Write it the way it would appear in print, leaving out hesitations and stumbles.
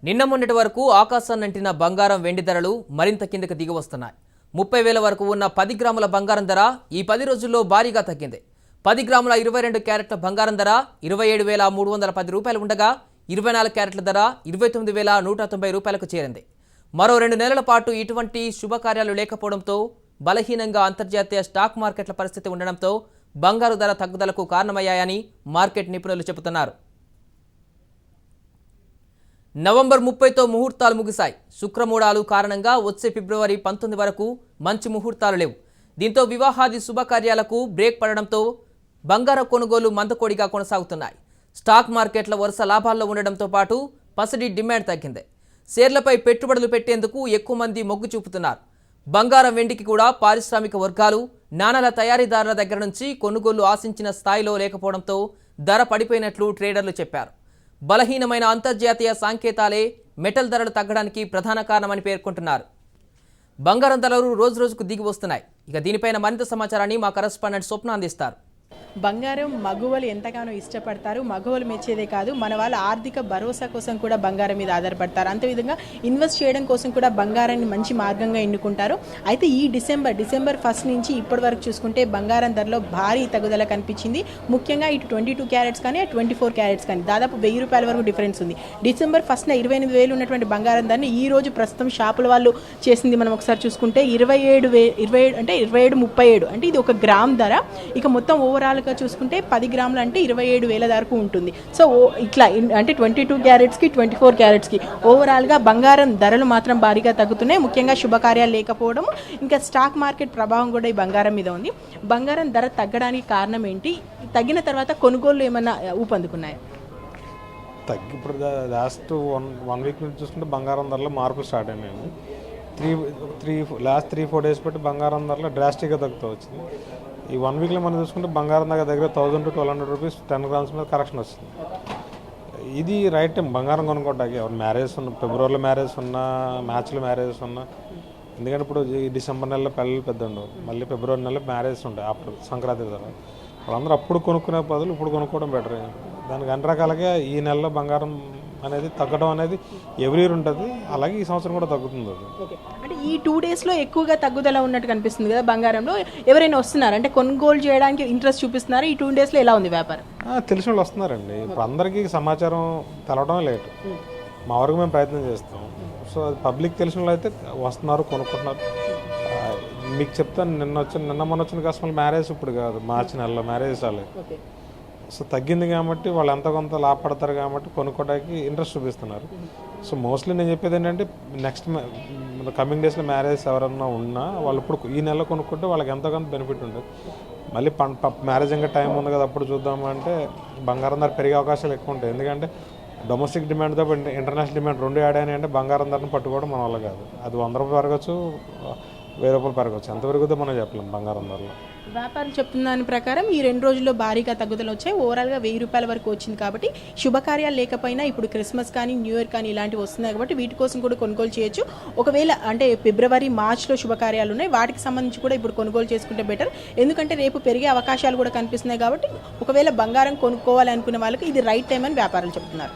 నిన్న మొన్నటి వరకు ఆకాశాన్నంటిన బంగారం వెండి ధరలు మరింత కిందకి దిగి వస్తున్నాయి. 30,000 వరకు ఉన్న 10 గ్రాముల బంగారం ధర ఈ 10 రోజుల్లో భారీగా తగ్గింది. 10 గ్రాముల 22 క్యారెట్ల బంగారం ధర 27,310 రూపాయలు ఉండగా 24 క్యారెట్ల ధర 29,190 రూపాయలకు చేరింది. మరో 2 నెలల పాటు ఇటువంటి శుభకార్యాలు లేకపోవడంతో బలహీనంగా అంతర్జాతీయ స్టాక్ మార్కెట్ల పరిస్థితి ఉండడంతో బంగారు ధర తగ్గుదలకు కారణమయ్యాయని మార్కెట్ నిపుణులు చెబుతున్నారు. నవంబర్ 30తో ముహూర్తాలు ముగిశాయి. శుక్రమూఢాలు కారణంగా వచ్చే ఫిబ్రవరి 19 వరకు మంచి ముహూర్తాలు లేవు. దీంతో వివాహాది శుభకార్యాలకు బ్రేక్ పడడంతో బంగార కొనుగోలు మందకోడిగా కొనసాగుతున్నాయి. స్టాక్ మార్కెట్ల వరుస లాభాల్లో ఉండడంతో పాటు పసిడి డిమాండ్ తగ్గింది. షేర్లపై పెట్టుబడులు పెట్టేందుకు ఎక్కువ మంది మొగ్గు చూపుతున్నారు. బంగారం వెండికి కూడా పారిశ్రామిక వర్గాలు, నాణాల తయారీదారుల దగ్గర నుంచి కొనుగోలు ఆశించిన స్థాయిలో లేకపోవడంతో ధర పడిపోయినట్లు ట్రేడర్లు చెప్పారు. బలహీనమైన అంతర్జాతీయ సంకేతాలే మెటల్ ధరలు తగ్గడానికి ప్రధాన కారణమని పేర్కొంటున్నారు. బంగారం ధరలు రోజురోజుకు దిగి వస్తున్నాయి. ఇక దీనిపైన మరింత సమాచారాన్ని మా కరెస్పాండెంట్ స్వప్న అందిస్తారు. బంగారం మగువలు ఎంతగానో ఇష్టపడతారు. మగవాళ్ళు మెచ్చేదే కాదు, మన వాళ్ళ ఆర్థిక భరోసా కోసం కూడా బంగారం మీద ఆధారపడతారు. అంతేవిధంగా ఇన్వెస్ట్ చేయడం కోసం కూడా బంగారాన్ని మంచి మార్గంగా ఎన్నుకుంటారు. అయితే ఈ డిసెంబర్ 1 నుంచి ఇప్పటి వరకు చూసుకుంటే బంగారం ధరలో భారీ తగ్గుదల కనిపించింది. ముఖ్యంగా ఇటు 22 క్యారెట్స్ కానీ 24 క్యారెట్స్ కానీ దాదాపు 1,000 రూపాయల వరకు డిఫరెన్స్ ఉంది. డిసెంబర్ 1న 28,000 ఉన్నటువంటి బంగారం ధరని ఈ రోజు ప్రస్తుతం షాపుల వాళ్ళు చేసింది మనం ఒకసారి చూసుకుంటే 27,37 అంటే ఇది 1 గ్రామ్ ధర. ఇక మొత్తం ఓవరాల్ చూసుకుంటే 10 గ్రాములు అంటే 27,000 వరకు ఉంటుంది. సో ఇట్లా అంటే 22 క్యారెట్స్కి 24 క్యారెట్స్కి ఓవరాల్గా బంగారం ధరలు మాత్రం భారీగా తగ్గుతున్నాయి. ముఖ్యంగా శుభకార్యాలు లేకపోవడం, ఇంకా స్టాక్ మార్కెట్ ప్రభావం కూడా ఈ బంగారం మీద ఉంది. బంగారం ధర తగ్గడానికి కారణం ఏంటి? తగ్గిన తర్వాత కొనుగోళ్లు ఏమన్నా ఊపందుకున్నాయి? ఇప్పుడు లాస్ట్ వన్ వీక్ నుంచి చూసుకుంటే బంగారం ధరలో మార్పులు స్టార్ట్ అయినాయి. లాస్ట్ 3-4 డేస్ బట్టి బంగారం ధరలో డ్రాస్టిక్గా తగ్గుతూ వచ్చింది. ఈ 1 వీక్లో మనం చూసుకుంటే బంగారం దగ్గర 1,000 to 1,200 రూపీస్ 10 గ్రామ్స్ మీద కరెక్షన్ వస్తుంది. ఇది రైట్ టైం బంగారం కొనుక్కోవడానికి. ఎవరు మ్యారేజ్ ఉన్న, ఫిబ్రవరిలో మ్యారేజ్ ఉన్నా, మార్చిలో మ్యారేజ్ ఉన్నా, ఎందుకంటే ఇప్పుడు ఈ డిసెంబర్ నెలలో పిల్లలు పెద్ద ఉండవు, మళ్ళీ ఫిబ్రవరి నెలలో మ్యారేజ్ ఉంటాయి ఆఫ్టర్ సంక్రాంతి ధర. వాళ్ళందరూ అప్పుడు కొనుక్కునే బదులు ఇప్పుడు కొనుక్కోవడం బెటర్. దానికి అన్ని రకాలుగా ఈ నెలలో బంగారం అనేది తగ్గడం అనేది ఎవ్రీ ఇయర్ ఉంటుంది. అలాగే ఈ సంవత్సరం కూడా తగ్గుతుంది. అది అంటే ఈ 2 డేస్లో ఎక్కువగా తగ్గుదల ఉన్నట్టు కనిపిస్తుంది కదా బంగారంలో. ఎవరైనా వస్తున్నారు అంటే కొనుగోలు చేయడానికి ఇంట్రెస్ట్ చూపిస్తున్నారు? ఈ 2 డేస్లో ఎలా ఉంది వ్యాపారం? తెలిసిన వాళ్ళు వస్తున్నారండి. ఇప్పుడు అందరికీ సమాచారం తెలవడం లేటు. మా వరకు మేము ప్రయత్నం చేస్తాం. సో అది పబ్లిక్ తెలిసిన వాళ్ళు అయితే వస్తున్నారు, కొనుక్కుంటున్నారు. మీకు చెప్తాను, నిన్న మొన్న వచ్చిన కస్టమర్లు మ్యారేజ్ ఇప్పుడు కాదు, మార్చి నెలలో మ్యారేజ్ రాలేదు. సో తగ్గింది కాబట్టి వాళ్ళు ఎంత కొంత లాభపడతారు కాబట్టి కొనుక్కోవడానికి ఇంట్రెస్ట్ చూపిస్తున్నారు. సో మోస్ట్లీ నేను చెప్పేది ఏంటంటే నెక్స్ట్ కమింగ్ డేస్లో మ్యారేజ్ ఎవరన్నా ఉన్నా వాళ్ళు ఇప్పుడు ఈ నెలలో కొనుక్కుంటే వాళ్ళకి ఎంతో కొంత బెనిఫిట్ ఉంటుంది. మళ్ళీ మ్యారేజ్ ఇంకా టైం ఉంది కదా అప్పుడు చూద్దామంటే బంగారం ధర పెరిగే అవకాశాలు ఎక్కువ ఉంటాయి. ఎందుకంటే డొమెస్టిక్ డిమాండ్తో ఇంటర్నేషనల్ డిమాండ్ 2 యాడ్ అయినాయి అంటే బంగారం ధరను పట్టుకోవడం మన వల్ల కాదు. అది 100 రూపాయలు పెరగచ్చు, 1,000 రూపాయలు పెరగచ్చు. ఎంతవరకు మనం చెప్పలేం బంగారం ధరలో. వ్యాపారం చెప్తున్న దాని ప్రకారం ఈ 2 రోజుల్లో భారీగా తగ్గుదల వచ్చాయి. ఓవరాల్గా 1,000 రూపాయల వరకు వచ్చింది. కాబట్టి శుభకార్యాలు లేకపోయినా ఇప్పుడు క్రిస్మస్ కానీ న్యూ ఇయర్ కానీ ఇలాంటివి వస్తున్నాయి కాబట్టి వీటి కోసం కూడా కొనుగోలు చేయొచ్చు. ఒకవేళ అంటే ఫిబ్రవరి మార్చ్లో శుభకార్యాలు ఉన్నాయి, వాటికి సంబంధించి కూడా ఇప్పుడు కొనుగోలు చేసుకుంటే బెటర్. ఎందుకంటే రేపు పెరిగే అవకాశాలు కూడా కనిపిస్తున్నాయి కాబట్టి ఒకవేళ బంగారం కొనుక్కోవాలి అనుకునే వాళ్ళకి ఇది రైట్ టైం అని వ్యాపారులు చెప్తున్నారు.